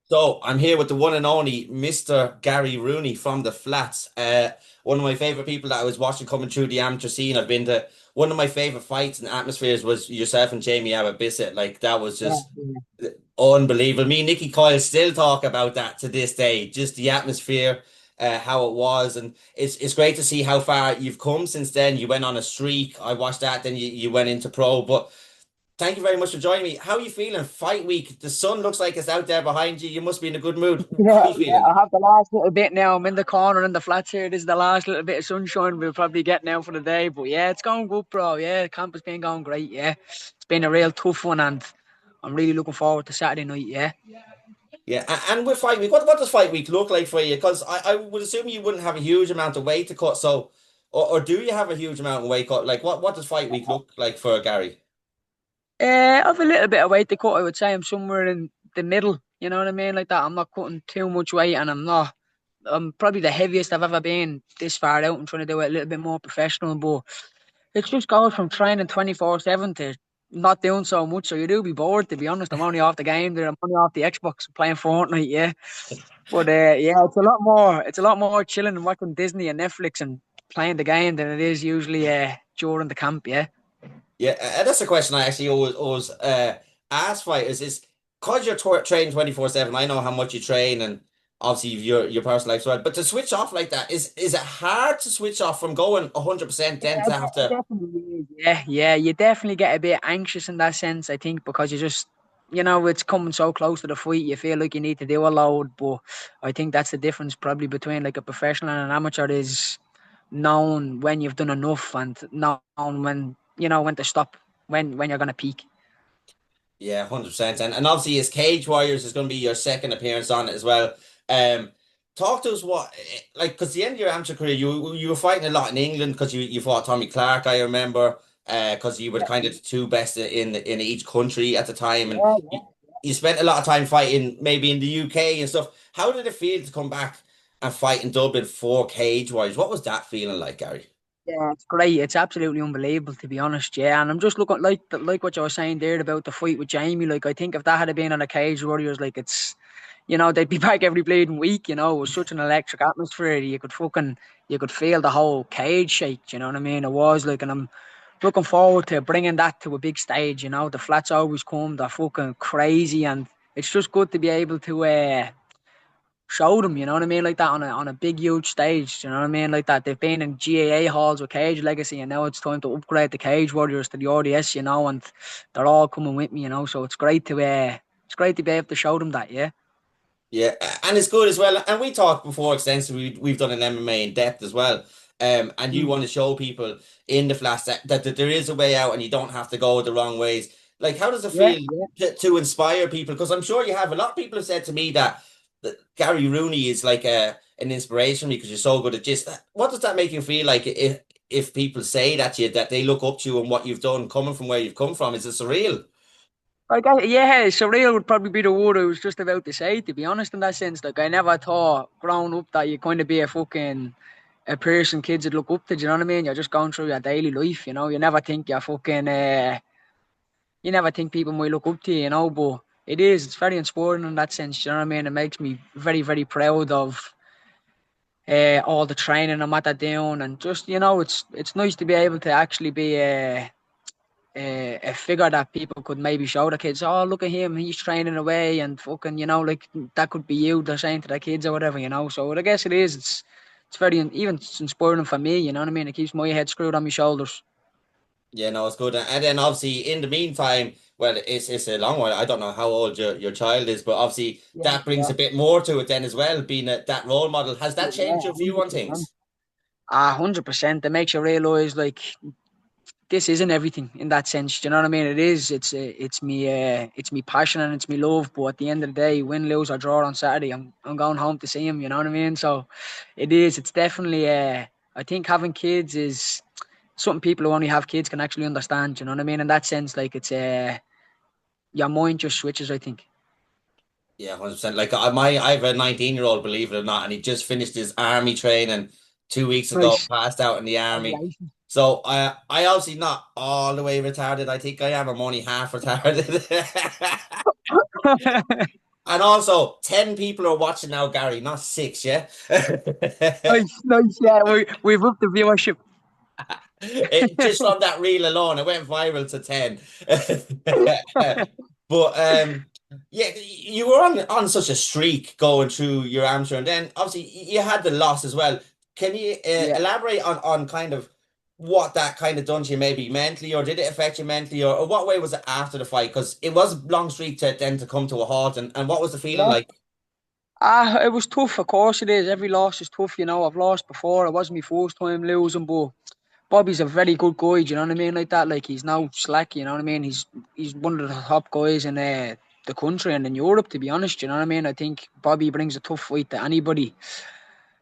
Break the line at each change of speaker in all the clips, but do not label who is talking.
So I'm here with the one and only Mr. Gary Rooney from the Flats. One of my favorite people that I was watching coming through the amateur scene. I've been to one of my favorite fights and atmospheres was yourself and Jamie Abbott Bissett. Like that was
Yeah,
just
yeah.
unbelievable. Me and Nicky Coyle still talk about that to this day. Just the atmosphere, how it was, and it's great to see how far you've come since then. You went on a streak. I watched that, then you went into pro, but. Thank you very much for joining me. How are you feeling? Fight week. The sun looks like it's out there behind you. You must be in a good mood. How are
Yeah,
you
yeah.
feeling?
I have the last little bit now. I'm in the corner in the flats here. This is the last little bit of sunshine we'll probably get now for the day. But yeah, it's going good, bro. Yeah, camp has been going great. Yeah, it's been a real tough one, and I'm really looking forward to Saturday night. Yeah.
Yeah, and with fight week, what does fight week look like for you? Because I would assume you wouldn't have a huge amount of weight to cut. So, or do you have a huge amount of weight cut? Like, what does fight week look like for Gary?
I've a little bit of weight to cut. I would say I'm somewhere in the middle. You know what I mean? Like that. I'm not cutting too much weight, and I'm not. I'm probably the heaviest I've ever been this far out. I'm trying to do it a little bit more professional, but it just goes from training 24/7 to not doing so much. So you do be bored, to be honest. I'm only off the game there. I'm only off the Xbox playing Fortnite, yeah. But yeah, it's a lot more. It's a lot more chilling and watching Disney and Netflix and playing the game than it is usually during the camp. Yeah.
Yeah, that's a question I actually always ask fighters is because you're training 24/7. I know how much you train and obviously your personal life as well. But to switch off like that, is it hard to switch off from going 100% then
Yeah,
to have
it
to.
definitely is. Yeah, yeah, you definitely get a bit anxious in that sense, I think, because you just, it's coming so close to the fight, you feel like you need to do a load. But I think that's the difference probably between like a professional and an amateur is knowing when you've done enough and knowing when to stop, when you're gonna peak.
Yeah, 100%. And obviously, as Cage Warriors is going to be your second appearance on it as well. Um, Talk to us like, because the end of your amateur career, you were fighting a lot in England because you fought Tommy Clark, I remember, because you were
Yeah,
kind of the two best in each country at the time, and
yeah,
you spent a lot of time fighting maybe in the UK and stuff. How did it feel to come back and fight in Dublin for Cage Warriors? What was that feeling like, Gary?
yeah, it's great. It's absolutely unbelievable, to be honest. Yeah, and I'm just looking like what you were saying there about the fight with Jamie. Like, I think if that had been on a Cage Warriors, like they'd be back every bleeding week. It was such an electric atmosphere. You could feel the whole cage shake. You know what I mean? It was like, and I'm looking forward to bringing that to a big stage. The flats always come. They're fucking crazy, and it's just good to be able to show them, you know what I mean, like that on a big huge stage, you know what I mean, like that. They've been in GAA halls with Cage Legacy, and now it's time to upgrade the Cage Warriors to the RDS, and they're all coming with me, so it's great to be able to show them that, yeah.
Yeah, and it's good as well. And we talked before extensively. We've done an MMA in depth as well. And you
Mm.
want to show people in the flash that there is a way out and you don't have to go the wrong ways. Like, how does it
Yeah,
feel
yeah.
to inspire people? Because I'm sure you have a lot of people have said to me that Gary Rooney is like an inspiration because you're so good at just what does that make you feel like if people say that to you that they look up to you and what you've done coming from where you've come from? Is it surreal?
Yeah, surreal would probably be the word I was just about to say, to be honest, in that sense. Like, I never thought growing up that you kind of be a person kids would look up to, do you know what I mean? You're just going through your daily life, you never think you never think people might look up to you, but it's very inspiring in that sense, you know what I mean? It makes me very, very proud of all the training and what they're doing, and just, it's nice to be able to actually be a figure that people could maybe show the kids, oh, look at him, he's training away, and fucking, like that could be you, they're saying to the kids or whatever, so I guess it's very, even it's inspiring for me, you know what I mean? It keeps my head screwed on my shoulders.
Yeah, no, it's good. And then obviously in the meantime, well, it's a long one. I don't know how old your child is, but obviously
Yeah,
that brings
yeah,
a bit more to it then as well, being that role model. Has that
yeah,
changed your view on
100%.
things?
100%. It makes you realize, like, this isn't everything in that sense. Do you know what I mean? It is. It's me passion and it's me love. But at the end of the day, win, lose or draw on Saturday, I'm going home to see him. You know what I mean? So it is. It's definitely. I think having kids is something people who only have kids can actually understand. You know what I mean? In that sense, like, it's your mind just switches, I think.
Yeah, 100%. Like I have a 19-year-old, believe it or not, and he just finished his army training 2 weeks ago,
Nice.
passed out in the army.
Congratulations.
So I obviously not all the way retarded. I think I am. I'm only half retarded. And also, 10 people are watching now, Gary, not six, yeah?
Nice, nice. Yeah, we've upped the viewership.
Just from that reel alone, it went viral to 10. But yeah, you were on such a streak going through your amateur, and then obviously you had the loss as well. Can you
Yeah.
elaborate on kind of what that kind of done to you, maybe mentally, or did it affect you mentally, or what way was it after the fight? Because it was a long streak to then to come to a halt, and what was the feeling
Yeah.
like?
It was tough, of course it is. Every loss is tough, you know. I've lost before. It wasn't my first time losing, but Bobby's a very good guy, do you know what I mean? Like that, like he's no slack, you know what I mean? He's one of the top guys in the country and in Europe, to be honest, you know what I mean? I think Bobby brings a tough fight to anybody.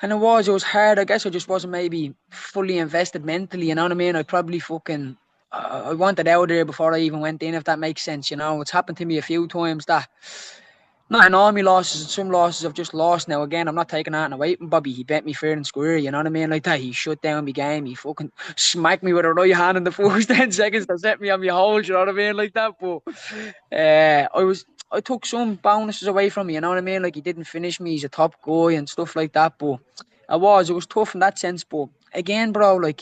And it was hard. I guess I just wasn't maybe fully invested mentally, you know what I mean? I probably fucking I wanted out there before I even went in, if that makes sense, you know. It's happened to me a few times that not in all my losses, and some losses I've just lost. Now again, I'm not taking that away from Bobby. He bet me fair and square, you know what I mean? Like that. He shut down my game. He fucking smacked me with a right hand in the first 10 seconds to set me on my hold, you know what I mean? Like that. But I took some bonuses away from me, you know what I mean? Like he didn't finish me, he's a top guy and stuff like that. But it was tough in that sense. But again, bro, like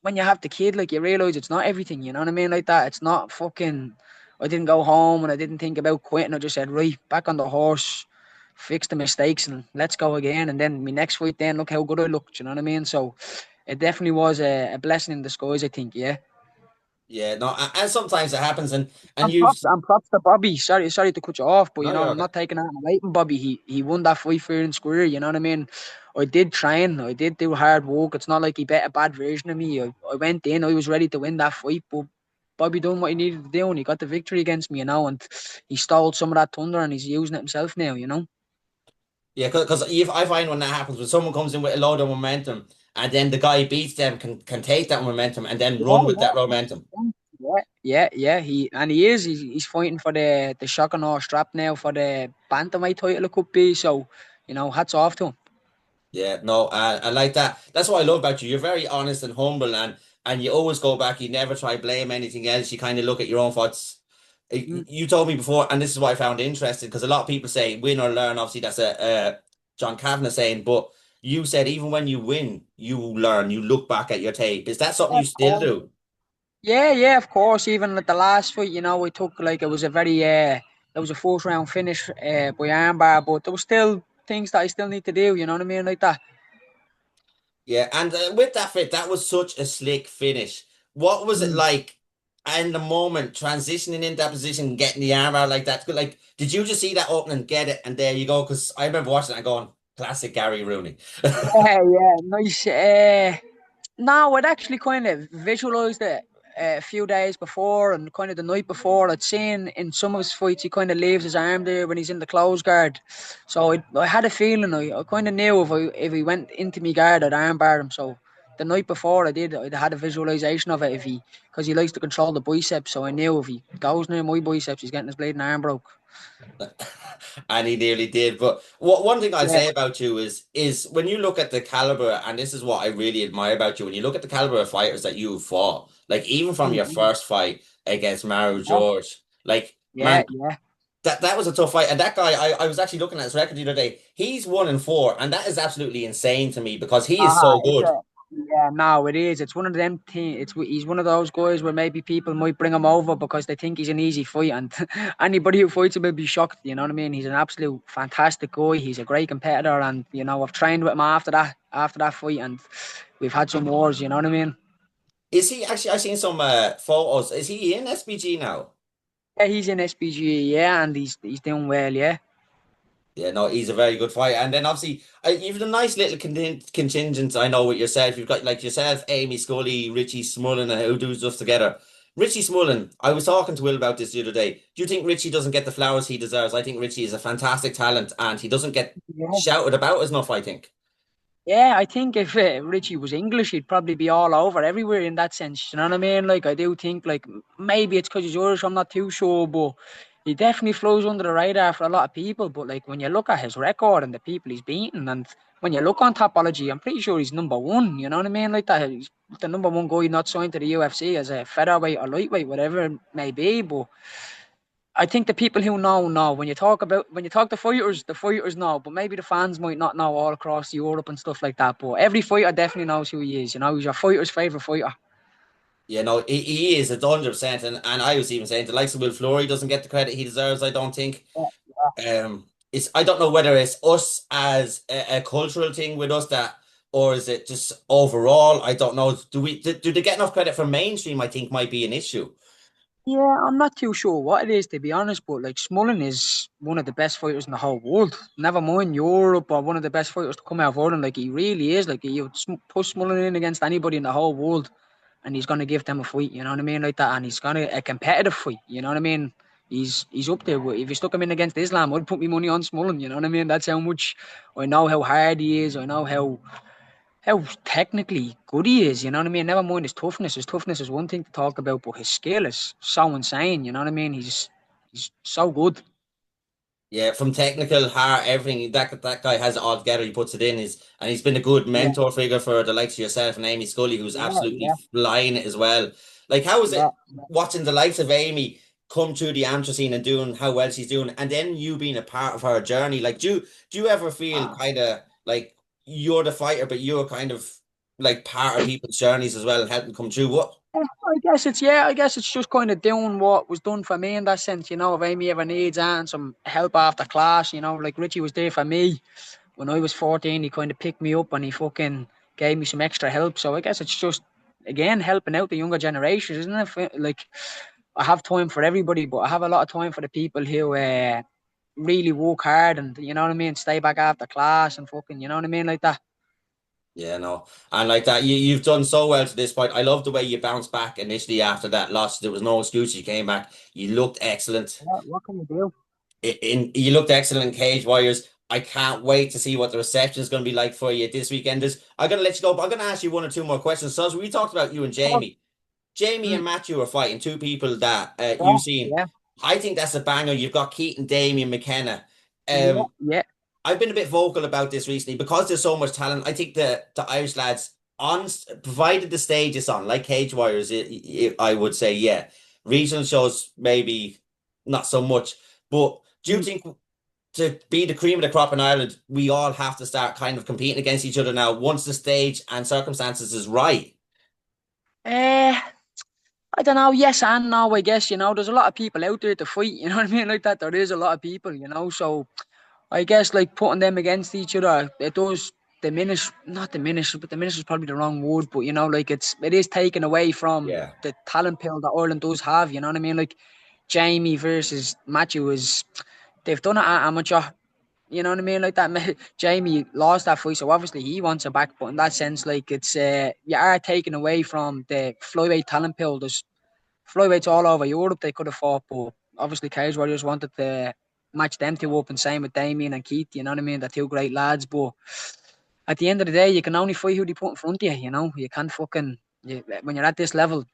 when you have the kid, like you realize it's not everything, you know what I mean? Like that. It's not fucking. I didn't go home and I didn't think about quitting. I just said, right, back on the horse, fix the mistakes and let's go again. And then my next fight, then look how good I looked, you know what I mean? So it definitely was a blessing in disguise, I think, yeah.
Yeah, no, and sometimes it happens, and
And
you've
props to Bobby. Sorry to cut you off, but
no, you're
I'm
okay.
not taking that away from Bobby. He won that fight fair and square, you know what I mean? I did train, I did do hard work. It's not like he bet a bad version of me. I went in, I was ready to win that fight, but Bobby done what he needed to do and he got the victory against me, you know, and he stole some of that thunder and he's using it himself now, you know.
Yeah, because if I find when that happens, when someone comes in with a load of momentum, and then the guy beats them, can take that momentum and then
Yeah,
run with that
yeah,
momentum.
100%. Yeah. He is. He's fighting for the shotgun or strap now for the bantamweight title. It could be. So, hats off to him.
Yeah, no, I like that. That's what I love about you. You're very honest and humble, and you always go back. You never try blame anything else. You kind of look at your own thoughts.
Mm.
You told me before, and this is what I found interesting because a lot of people say win or learn. Obviously, that's a John Kavanagh saying, but you said even when you win, you learn. You look back at your tape. Is that something
Yeah,
you
of
still
course.
do?
Yeah, of course. Even at the last fight, we took like it was a very it was a fourth round finish by armbar, but there was still things that I still need to do. You know what I mean, like that.
Yeah, and with that fit, that was such a slick finish. What was it
Mm.
like in the moment, transitioning into that position, getting the arm out like that? Like, did you just see that opening, get it, and there you go? Because I remember watching it and going, classic Gary Rooney.
Yeah, nice. No, I'd actually kind of visualized it a few days before and kind of the night before. I'd seen in some of his fights he kind of leaves his arm there when he's in the close guard. So I had a feeling I kind of knew if he went into me guard, I'd armbar him. So the night before I had a visualization of it because he likes to control the biceps. So I knew if he goes near my biceps, he's getting his bleeding arm broke.
And he nearly did. But what one thing I'd
Yeah.
say about you is when you look at the caliber, and this is what I really admire about you, when you look at the caliber of fighters that you've fought, like even from your
Mm-hmm.
first fight against Mario George, like
Yeah,
man,
yeah.
that was a tough fight. And that guy, I was actually looking at his record the other day. He's 1-4, and that is absolutely insane to me because he is so
It's
good.
yeah, no, it is. It's one of them things. He's one of those guys where maybe people might bring him over because they think he's an easy fight, and anybody who fights him will be shocked. You know what I mean? He's an absolute fantastic guy. He's a great competitor, and I've trained with him after that fight, and we've had some wars. You know what I mean?
Is he actually? I've seen some photos. Is he in SBG now?
Yeah, he's in SPG, yeah, and he's doing well, yeah.
Yeah, no, he's a very good fighter. And then obviously, you've a nice little contingent. I know with yourself. You've got like yourself, Amy Scully, Richie Smullen, and who do stuff together. Richie Smullen, I was talking to Will about this the other day. Do you think Richie doesn't get the flowers he deserves? I think Richie is a fantastic talent, and he doesn't get
Yeah.
shouted about enough, I think.
Yeah, I think if Richie was English, he'd probably be all over everywhere in that sense. You know what I mean? Like, I do think, like, maybe it's because he's Irish, I'm not too sure, but he definitely flows under the radar for a lot of people. But, like, when you look at his record and the people he's beaten, and when you look on Topology, I'm pretty sure he's number one. You know what I mean? Like, that he's the number one guy not signed to the UFC as a featherweight or lightweight, whatever it may be. But I think the people who know. When you talk to fighters, the fighters know, but maybe the fans might not know all across Europe and stuff like that. But every fighter definitely knows who he is. You know, he's your fighter's favorite fighter.
You know, he is 100%, and I was even saying the likes of Will Flory doesn't get the credit he deserves. I don't think. It's I don't know whether it's us as a cultural thing with us that, or is it just overall? I don't know. Do they get enough credit for mainstream? I think might be an issue.
Yeah, I'm not too sure what it is to be honest, but like Smullen is one of the best fighters in the whole world. Never mind Europe or one of the best fighters to come out of Ireland. Like he really is. Like you put Smullen in against anybody in the whole world, and he's gonna give them a fight. You know what I mean, like that, and he's gonna a competitive fight. You know what I mean? He's up there. But if you stuck him in against Islam, I'd put my money on Smullen. You know what I mean? That's how much I know how hard he is. I know how technically good he is, you know what I mean? Never mind his toughness. His toughness is one thing to talk about, but his skill is so insane, you know what I mean? He's so good.
Yeah, from technical, heart, everything that guy has it all together. He puts it in. He's been a good
Yeah,
mentor figure for the likes of yourself and Amy Scully, who's
yeah,
absolutely
yeah,
flying it as well. Like, how is
yeah.
it watching the likes of Amy come through the amateur scene and doing how well she's doing, and then you being a part of her journey? Like, do you ever feel
Ah.
kind of like you're the fighter, but you're kind of like part of people's journeys as well and helping come through? What?
I guess it's just kind of doing what was done for me in that sense, you know, if Amy ever needs and some help after class, you know, like Richie was there for me when I was 14, he kind of picked me up and he fucking gave me some extra help. So I guess it's just again helping out the younger generations, isn't it? Like I have time for everybody, but I have a lot of time for the people who really work hard and you know what I mean, stay back after class and fucking, you know what I mean, like that.
Yeah, no. And like that, you've done so well to this point. I love the way you bounced back initially after that loss. There was no excuse. You came back. You looked excellent.
What can you do?
You looked excellent in Cage Warriors. I can't wait to see what the reception is going to be like for you this weekend. I'm going to let you go, but I'm going to ask you one or two more questions. So, as we talked about you and
Oh,
Jamie. Jamie
mm,
and Matthew are fighting two people that
yeah,
you've seen.
yeah,
I think that's a banger. You've got Keaton, Damien, McKenna.
yeah,
Um,
yeah.
I've been a bit vocal about this recently because there's so much talent. I think the Irish lads on provided the stage is on, like Cage Warriors, I would say, yeah. Regional shows maybe not so much, but do you
Mm.
think to be the cream of the crop in Ireland, we all have to start kind of competing against each other now once the stage and circumstances is right?
Uh, I don't know, yes and no, I guess, you know, there's a lot of people out there to fight, you know what I mean, like that. There is a lot of people, you know, so I guess like putting them against each other, it does not diminish, but diminish is probably the wrong word, but you know, like it is taken away from
Yeah.
the talent pool that Ireland does have, you know what I mean? Like Jamie versus Matthew is they've done it at amateur, you know what I mean? Like that Jamie lost that fight, so obviously he wants it back, but in that sense, like it's you are taken away from the flyweight talent pool. There's flyweights all over Europe they could have fought, but obviously Cage Warriors wanted to match them two up, and same with Damien and Keith. You know what I mean? They're two great lads, but at the end of the day, you can only fight who they put in front of you. You know, you can't when you're at this level,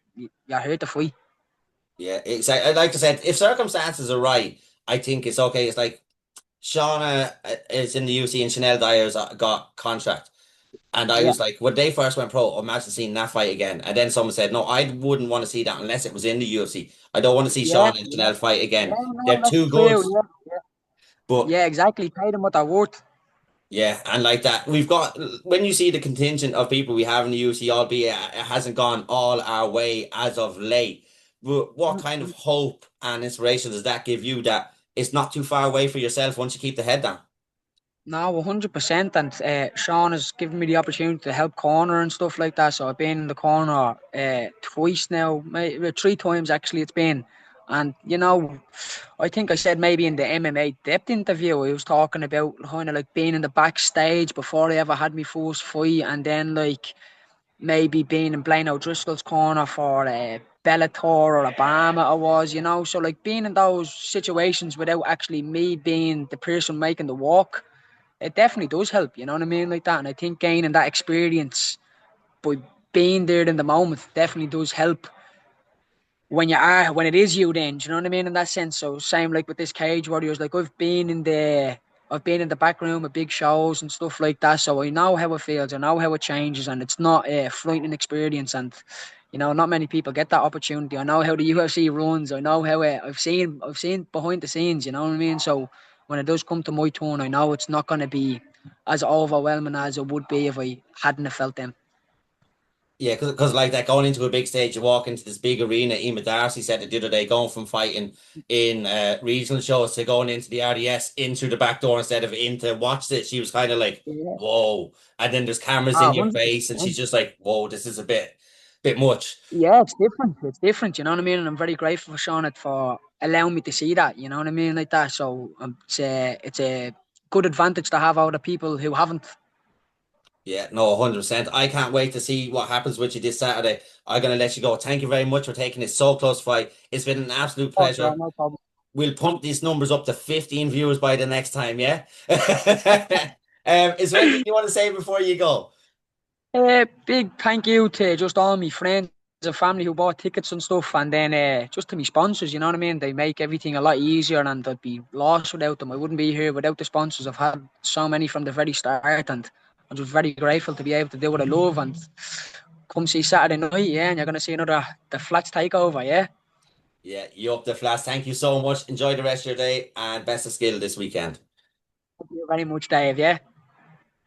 you're here to fight.
Yeah, exactly. Like I said, if circumstances are right, I think it's okay. It's like Shauna is in the UFC and Chanel Dyer's got contract. And I
Yeah,
was like, when they first went pro, imagine seeing that fight again. And then someone said, no, I wouldn't want to see that unless it was in the UFC. I don't want to see
yeah,
Shauna and
yeah,
Chanel fight
yeah.
again.
No,
They're
that's
too good.
true. Yeah,
But
yeah, exactly. Pay them what they're worth.
yeah, and like that, we've got when you see the contingent of people we have in the UFC, albeit it hasn't gone all our way as of late. But what kind of
Mm-hmm.
hope and inspiration does that give you that it's not too far away for yourself once you keep the head down?
No, 100%. And Sean has given me the opportunity to help corner and stuff like that. So I've been in the corner twice now, maybe three times actually. It's been, and you know, I think I said maybe in the MMA depth interview, I was talking about kind of like being in the backstage before I ever had my first fight, and then like maybe being in Blaine O'Driscoll's corner for Bellator or Obama I was, you know. So like being in those situations without actually me being the person making the walk, it definitely does help, you know what I mean, like that. And I think gaining that experience by being there in the moment definitely does help when it is you then, do you know what I mean, in that sense. So same like with this Cage Warriors, like I've been in the back room of big shows and stuff like that, so I know how it feels, I know how it changes, and it's not a frightening experience. And You know, not many people get that opportunity. I know how the UFC runs. I know how I've seen behind the scenes. You know what I mean? So when it does come to my turn, I know it's not going to be as overwhelming as it would be if I hadn't have felt them.
Yeah, because like that going into a big stage, you walk into this big arena. Emma Darcy said it the other day, going from fighting in regional shows to going into the RDS in through the back door instead of in to watch it. She was kind of like,
Yeah.
whoa. And then there's cameras in
Ah,
your face, and
100%.
she's just like, whoa, this is a bit much.
Yeah, it's different. It's different. You know what I mean? And I'm very grateful for Sean for allowing me to see that. You know what I mean, like that. So it's a good advantage to have out of people who haven't.
Yeah, no, 100%. I can't wait to see what happens with you this Saturday. I'm gonna let you go. Thank you very much for taking this so close fight. It's been an absolute
Oh, sure,
pleasure.
no problem.
We'll pump these numbers up to 15 viewers by the next time, yeah? Is there anything you want to say before you go?
Big thank you to just all my friends and family who bought tickets and stuff, and then just to my sponsors. You know what I mean? They make everything a lot easier, and I'd be lost without them. I wouldn't be here without the sponsors. I've had so many from the very start, and I'm just very grateful to be able to do what I love. And come see Saturday night, yeah, and you're gonna see another the Flats takeover, yeah.
Yeah, you up the flats. Thank you so much. Enjoy the rest of your day and best of skill this weekend.
Thank you very much, Dave. Yeah.